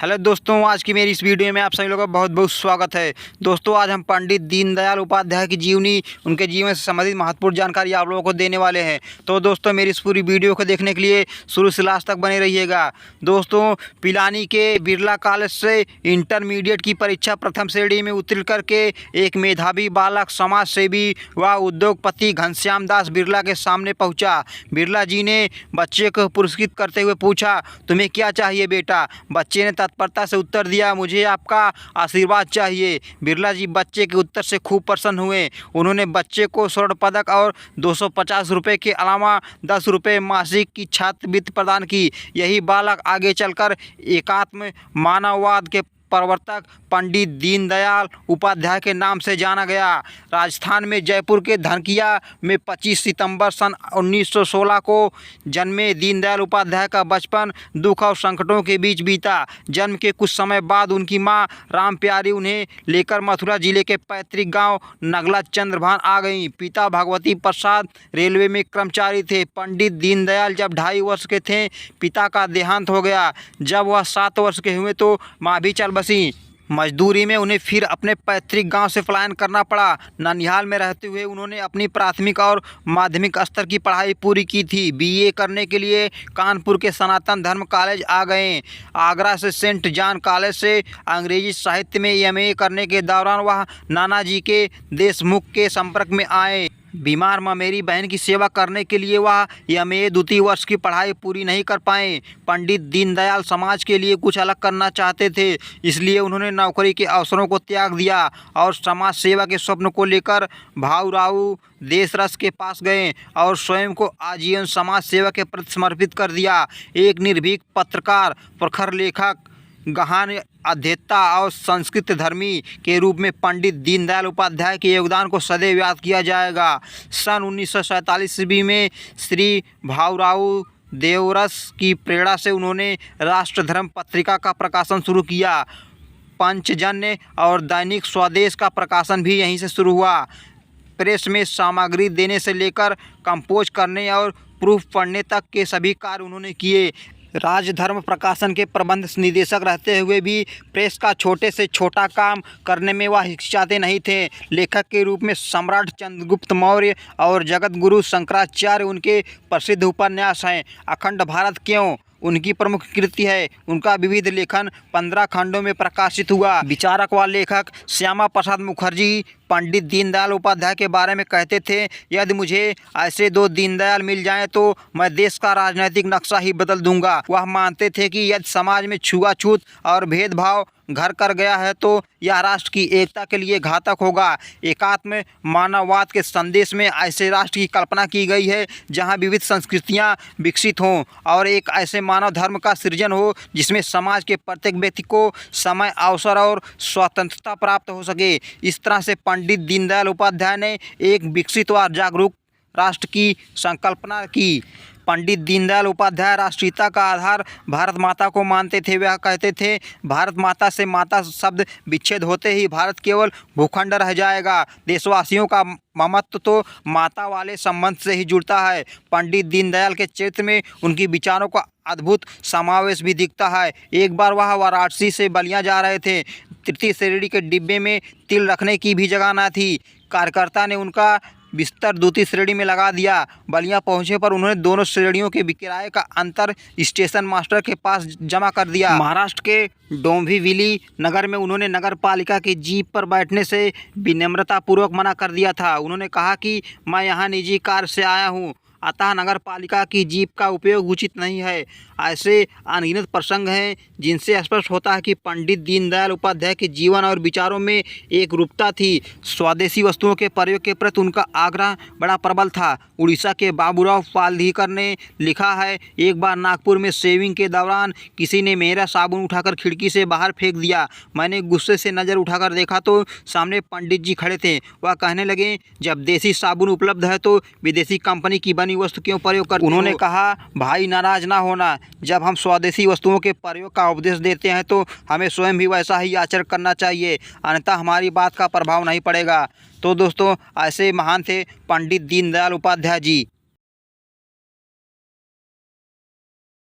Hello दोस्तों, आज की मेरी इस वीडियो में आप सभी लोगों का बहुत बहुत स्वागत है। दोस्तों, आज हम पंडित दीनदयाल उपाध्याय की जीवनी, उनके जीवन से संबंधित महत्वपूर्ण जानकारी आप लोगों को देने वाले हैं। तो दोस्तों, मेरी इस पूरी वीडियो को देखने के लिए शुरू से लास्ट तक बने रहिएगा। दोस्तों, पिलानी के बिरला कॉलेज से इंटरमीडिएट की परीक्षा प्रथम श्रेणी में उत्तीर्ण करके एक मेधावी बालक समाज सेवी व उद्योगपति घनश्याम दास बिरला के सामने पहुँचा। बिरला जी ने बच्चे को पुरस्कृत करते हुए पूछा, तुम्हें क्या चाहिए बेटा? बच्चे ने तत्परता से उत्तर दिया, मुझे आपका आशीर्वाद चाहिए। बिरला जी बच्चे के उत्तर से खूब प्रसन्न हुए। उन्होंने बच्चे को स्वर्ण पदक और 250 रुपये के अलावा 10 रुपये मासिक की छात्रवृत्ति प्रदान की। यही बालक आगे चलकर एकात्म मानववाद के प्रवर्तक पंडित दीनदयाल उपाध्याय के नाम से जाना गया। राजस्थान में जयपुर के धनकिया में 25 सितंबर सन 1916 को जन्मे दीनदयाल उपाध्याय का बचपन दुख और संकटों के बीच बीता। जन्म के कुछ समय बाद उनकी मां राम प्यारी उन्हें लेकर मथुरा जिले के पैतृक गांव नगला चंद्रभान आ गईं। पिता भगवती प्रसाद रेलवे में कर्मचारी थे। पंडित दीनदयाल जब 2.5 वर्ष के थे, पिता का देहांत हो गया। जब वह 7 वर्ष के हुए तो माँ भी चल बसी। मजदूरी में उन्हें फिर अपने पैतृक गांव से पलायन करना पड़ा। ननिहाल में रहते हुए उन्होंने अपनी प्राथमिक और माध्यमिक स्तर की पढ़ाई पूरी की थी। बीए करने के लिए कानपुर के सनातन धर्म कॉलेज आ गए। आगरा से सेंट जॉन कॉलेज से अंग्रेजी साहित्य में एमए करने के दौरान वह नानाजी के देशमुख के संपर्क में आए। बीमार ममेरी बहन की सेवा करने के लिए वह एमए द्वितीय वर्ष की पढ़ाई पूरी नहीं कर पाए। पंडित दीनदयाल समाज के लिए कुछ अलग करना चाहते थे, इसलिए उन्होंने नौकरी के अवसरों को त्याग दिया और समाज सेवा के स्वप्न को लेकर भाऊराव देशरस के पास गए और स्वयं को आजीवन समाज सेवा के प्रति समर्पित कर दिया। एक निर्भीक पत्रकार, प्रखर लेखक, गहन अध्येता और संस्कृत धर्मी के रूप में पंडित दीनदयाल उपाध्याय के योगदान को सदैव याद किया जाएगा। सन 1947 ईस्वी में श्री भाऊराव देवरस की प्रेरणा से उन्होंने राष्ट्रधर्म पत्रिका का प्रकाशन शुरू किया। पंचजन्य और दैनिक स्वदेश का प्रकाशन भी यहीं से शुरू हुआ। प्रेस में सामग्री देने से लेकर कंपोज करने और प्रूफ पढ़ने तक के सभी कार्य उन्होंने किए। राजधर्म प्रकाशन के प्रबंध निदेशक रहते हुए भी प्रेस का छोटे से छोटा काम करने में वह हिचकिचाते नहीं थे। लेखक के रूप में सम्राट चंद्रगुप्त मौर्य और जगत गुरु शंकराचार्य उनके प्रसिद्ध उपन्यास हैं। अखंड भारत क्यों उनकी प्रमुख कृति है। उनका विविध लेखन 15 खंडों में प्रकाशित हुआ। विचारक व लेखक श्यामा प्रसाद मुखर्जी पंडित दीनदयाल उपाध्याय के बारे में कहते थे, यदि मुझे ऐसे 2 दीनदयाल मिल जाएं तो मैं देश का राजनीतिक नक्शा ही बदल दूंगा। वह मानते थे कि यदि समाज में छुआछूत और भेदभाव घर कर गया है तो यह राष्ट्र की एकता के लिए घातक होगा। एकात्म मानववाद के संदेश में ऐसे राष्ट्र की कल्पना की गई है जहां विविध संस्कृतियां विकसित हों और एक ऐसे मानव धर्म का सृजन हो जिसमें समाज के प्रत्येक व्यक्ति को समय, अवसर और स्वतंत्रता प्राप्त हो सके। इस तरह से पंडित दीनदयाल उपाध्याय ने एक विकसित व जागरूक राष्ट्र की संकल्पना की। पंडित दीनदयाल उपाध्याय राष्ट्रीयता का आधार भारत माता को मानते थे। वह कहते थे, भारत माता से माता शब्द विच्छेद होते ही भारत केवल भूखंड रह जाएगा। देशवासियों का ममत्व तो माता वाले संबंध से ही जुड़ता है। पंडित दीनदयाल के चरित्र में उनकी विचारों का अद्भुत समावेश भी दिखता है। एक बार वह वाराणसी से बलिया जा रहे थे। तृतीय श्रेणी के डिब्बे में तिल रखने की भी जगह न थी। कार्यकर्ता ने उनका बिस्तर द्वितीय श्रेणी में लगा दिया। बलिया पहुंचे पर उन्होंने दोनों श्रेणियों के किराए का अंतर स्टेशन मास्टर के पास जमा कर दिया। महाराष्ट्र के डोंबिवली नगर में उन्होंने नगर पालिका की जीप पर बैठने से विनम्रतापूर्वक मना कर दिया था। उन्होंने कहा कि मैं यहाँ निजी कार से आया हूँ, अतः नगर पालिका की जीप का उपयोग उचित नहीं है। ऐसे अनगिनत प्रसंग हैं जिनसे स्पष्ट होता है कि पंडित दीनदयाल उपाध्याय के जीवन और विचारों में एक रूपता थी। स्वदेशी वस्तुओं के प्रयोग के प्रति उनका आग्रह बड़ा प्रबल था। उड़ीसा के बाबूराव पालधीकर ने लिखा है, एक बार नागपुर में शेविंग के दौरान किसी ने मेरा साबुन उठाकर खिड़की से बाहर फेंक दिया। मैंने गुस्से से नज़र उठाकर देखा तो सामने पंडित जी खड़े थे। वह कहने लगे, जब देसी साबुन उपलब्ध है तो विदेशी कंपनी की बनी वस्तु क्यों प्रयोग कर। उन्होंने कहा, भाई नाराज ना होना, जब हम स्वदेशी वस्तुओं के प्रयोग का उपदेश देते हैं तो हमें स्वयं भी वैसा ही आचरण करना चाहिए, अन्यथा हमारी बात का प्रभाव नहीं पड़ेगा। तो दोस्तों, ऐसे महान थे पंडित दीनदयाल उपाध्याय जी।